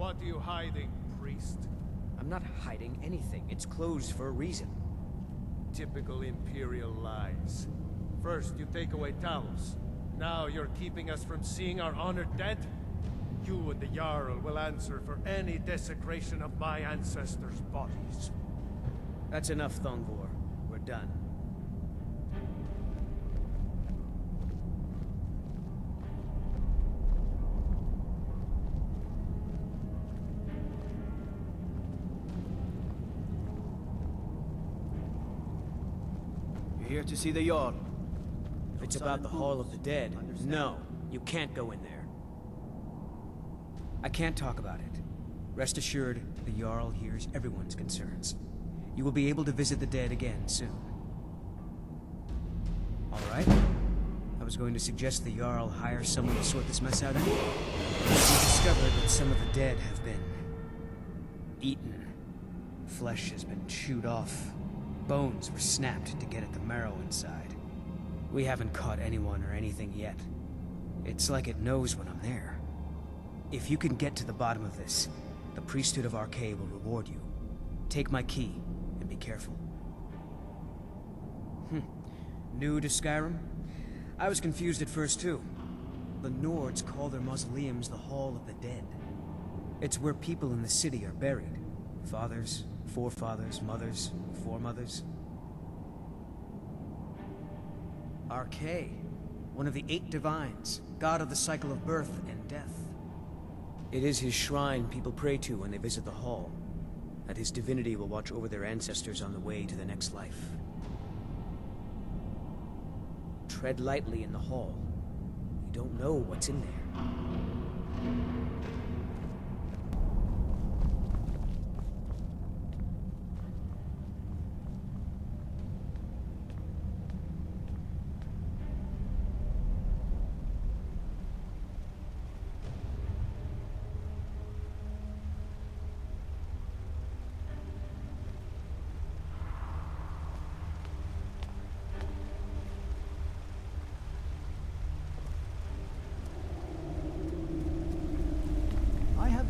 What are you hiding, priest? I'm not hiding anything. It's closed for a reason. Typical Imperial lies. First, you take away Talos. Now you're keeping us from seeing our honored dead? You and the Jarl will answer for any desecration of my ancestors' bodies. That's enough, Thongvor. We're done. You're here to see the Jarl. If it's about the Hall of the Dead, no, you can't go in there. I can't talk about it. Rest assured, the Jarl hears everyone's concerns. You will be able to visit the dead again soon. Alright? I was going to suggest the Jarl hire someone to sort this mess out anyway. We discovered that some of the dead have been eaten. Flesh has been chewed off. Bones were snapped to get at the marrow inside. We haven't caught anyone or anything yet. It's like it knows when I'm there. If you can get to the bottom of this, the priesthood of Arcade will reward you. Take my key, and be careful. New to Skyrim? I was confused at first too. The Nords call their mausoleums the Hall of the Dead. It's where people in the city are buried. Fathers, forefathers, mothers, foremothers. Arcade, one of the 8 divines, god of the cycle of birth and death. It is his shrine people pray to when they visit the hall, that his divinity will watch over their ancestors on the way to the next life. Tread lightly in the hall. You don't know what's in there.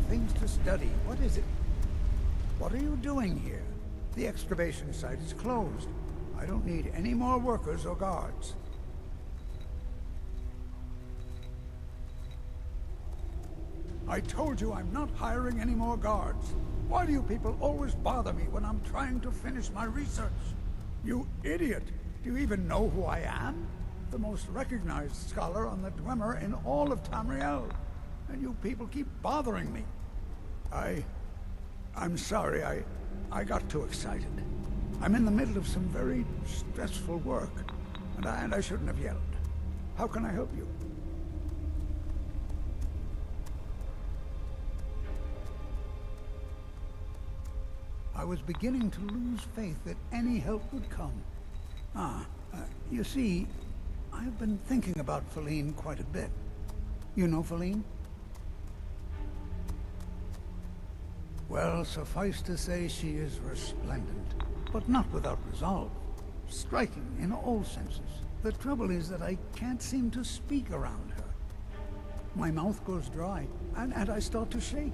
Things to study. What is it? What are you doing here? The excavation site is closed. I don't need any more workers or guards. I told you I'm not hiring any more guards. Why do you people always bother me when I'm trying to finish my research? You idiot! Do you even know who I am? The most recognized scholar on the Dwemer in all of Tamriel. And you people keep bothering me. I'm sorry, I got too excited. I'm in the middle of some very stressful work, and I shouldn't have yelled. How can I help you? I was beginning to lose faith that any help would come. You see, I've been thinking about Feline quite a bit. You know Feline? Well, suffice to say she is resplendent, but not without resolve. Striking in all senses. The trouble is that I can't seem to speak around her. My mouth goes dry, and I start to shake.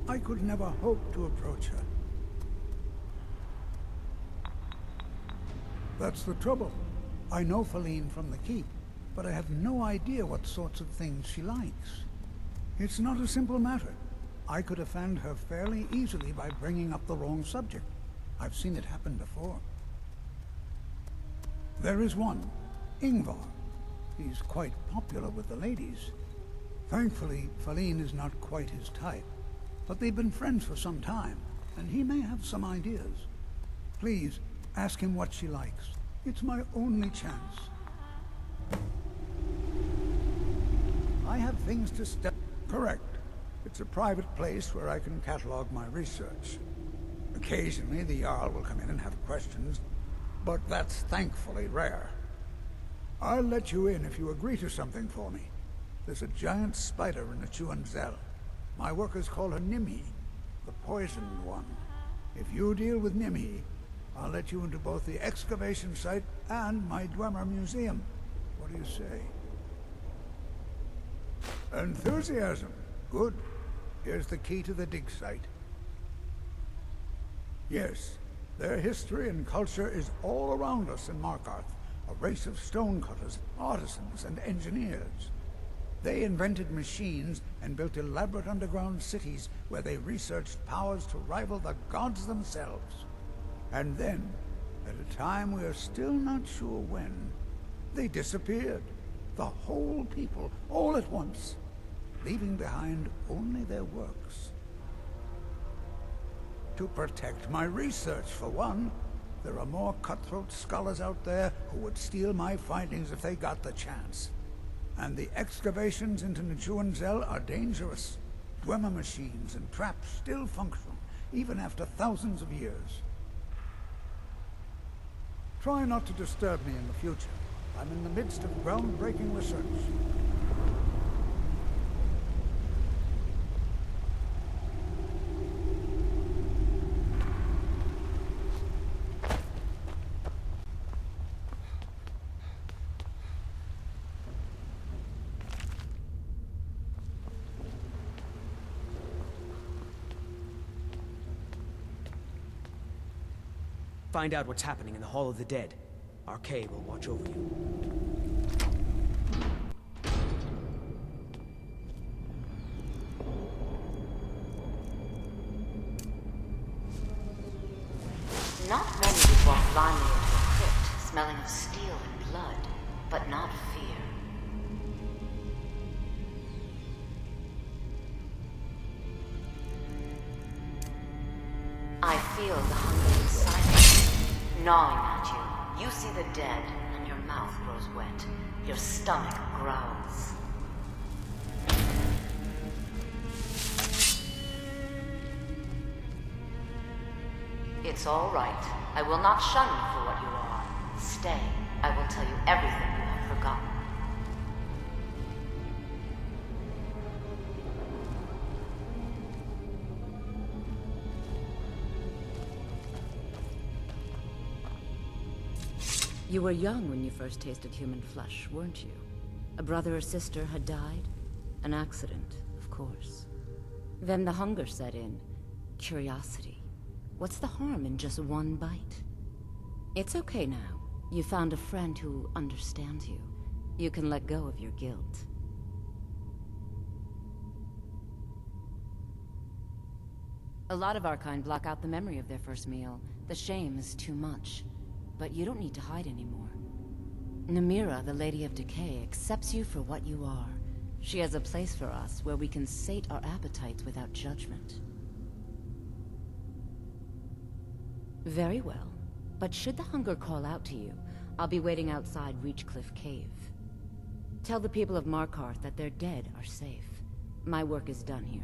I could never hope to approach her. That's the trouble. I know Feline from the keep, but I have no idea what sorts of things she likes. It's not a simple matter. I could offend her fairly easily by bringing up the wrong subject. I've seen it happen before. There is one, Ingvar. He's quite popular with the ladies. Thankfully, Feline is not quite his type, but they've been friends for some time, and he may have some ideas. Please, ask him what she likes. It's my only chance. I have things to study. Correct. It's a private place where I can catalog my research. Occasionally, the Jarl will come in and have questions, but that's thankfully rare. I'll let you in if you agree to something for me. There's a giant spider in the Chuanzel. My workers call her Nimhi, the poisoned one. If you deal with Nimhi, I'll let you into both the excavation site and my Dwemer museum. What do you say? Enthusiasm. Good. Here's the key to the dig site. Yes, their history and culture is all around us in Markarth. A race of stonecutters, artisans, and engineers. They invented machines and built elaborate underground cities where they researched powers to rival the gods themselves. And then, at a time we are still not sure when, they disappeared. The whole people, all at once, leaving behind only their works. To protect my research, for one. There are more cutthroat scholars out there who would steal my findings if they got the chance. And the excavations into Nichuanzel are dangerous. Dwemer machines and traps still function, even after thousands of years. Try not to disturb me in the future. I'm in the midst of groundbreaking research. Find out what's happening in the Hall of the Dead. RK will watch over you. Not many would walk blindly into a crypt, smelling of steel and blood, but not fear. I feel the hunger inside you, gnawing at you. You see the dead, and your mouth grows wet. Your stomach growls. It's all right. I will not shun you for what you are. Stay. I will tell you everything you have forgotten. You were young when you first tasted human flesh, weren't you? A brother or sister had died? An accident, of course. Then the hunger set in. Curiosity. What's the harm in just one bite? It's okay now. You found a friend who understands you. You can let go of your guilt. A lot of our kind block out the memory of their first meal. The shame is too much. But you don't need to hide anymore. Namira, the Lady of Decay, accepts you for what you are. She has a place for us where we can sate our appetites without judgment. Very well. But should the hunger call out to you, I'll be waiting outside Reachcliff Cave. Tell the people of Markarth that their dead are safe. My work is done here.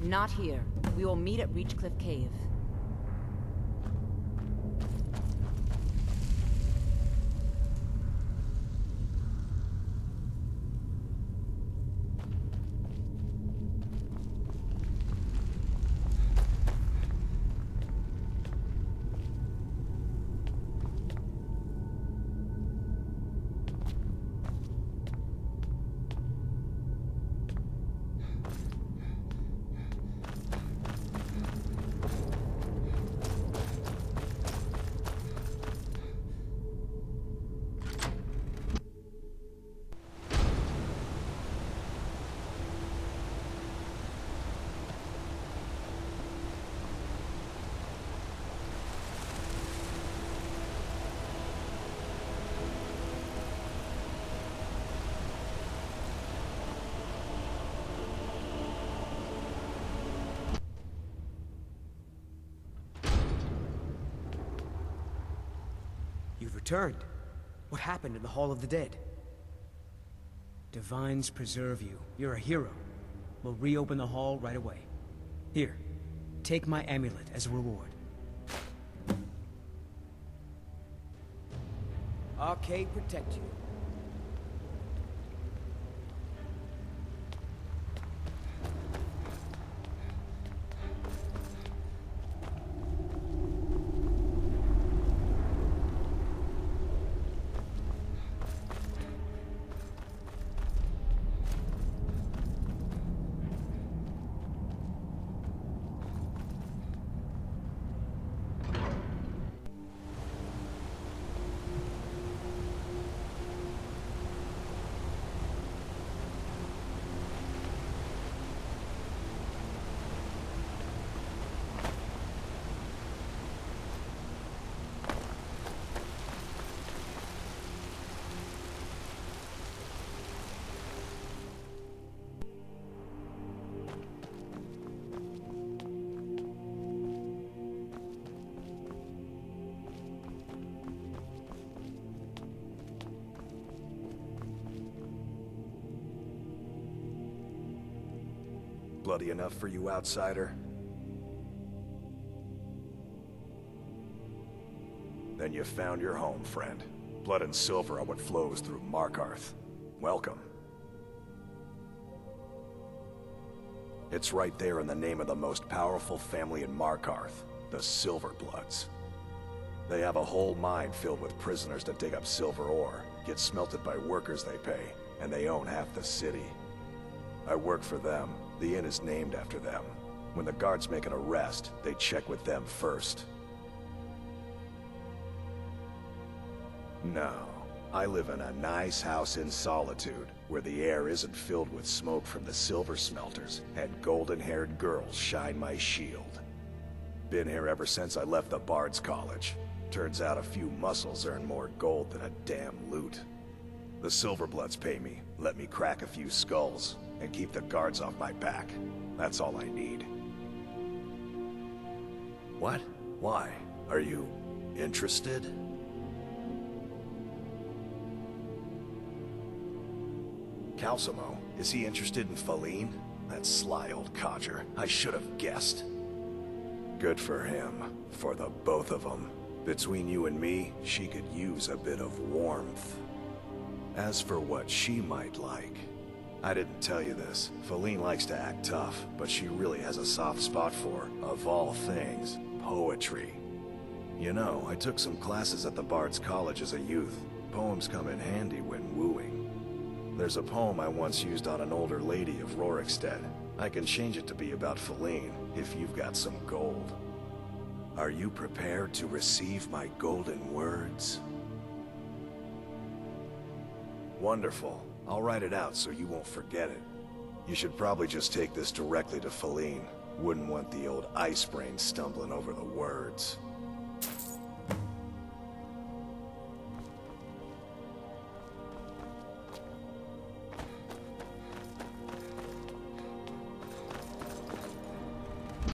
Not here. We will meet at Reachcliff Cave. You've returned. What happened in the Hall of the Dead? Divines preserve you. You're a hero. We'll reopen the hall right away. Here, take my amulet as a reward. RK protect you. bloody enough for you, outsider? Then you found your home, friend. Blood and silver are what flows through Markarth. Welcome. It's right there in the name of the most powerful family in Markarth, the Silverbloods. They have a whole mine filled with prisoners that dig up silver ore, get smelted by workers they pay, and they own half the city. I work for them. The inn is named after them. When the guards make an arrest, they check with them first. No, I live in a nice house in solitude, where the air isn't filled with smoke from the silver smelters, and golden-haired girls shine my shield. Been here ever since I left the Bard's College. Turns out a few muscles earn more gold than a damn loot. The Silverbloods pay me, let me crack a few skulls, and keep the guards off my back. That's all I need. What? Why? Are you interested? Calcimo, is he interested in Faline? That sly old codger. I should have guessed. Good for him. For the both of them. Between you and me, she could use a bit of warmth. As for what she might like, I didn't tell you this. Faline likes to act tough, but she really has a soft spot for, of all things, poetry. You know, I took some classes at the Bard's College as a youth. Poems come in handy when wooing. There's a poem I once used on an older lady of Rorikstead. I can change it to be about Faline, if you've got some gold. Are you prepared to receive my golden words? Wonderful. I'll write it out so you won't forget it. You should probably just take this directly to Faline. Wouldn't want the old ice brain stumbling over the words.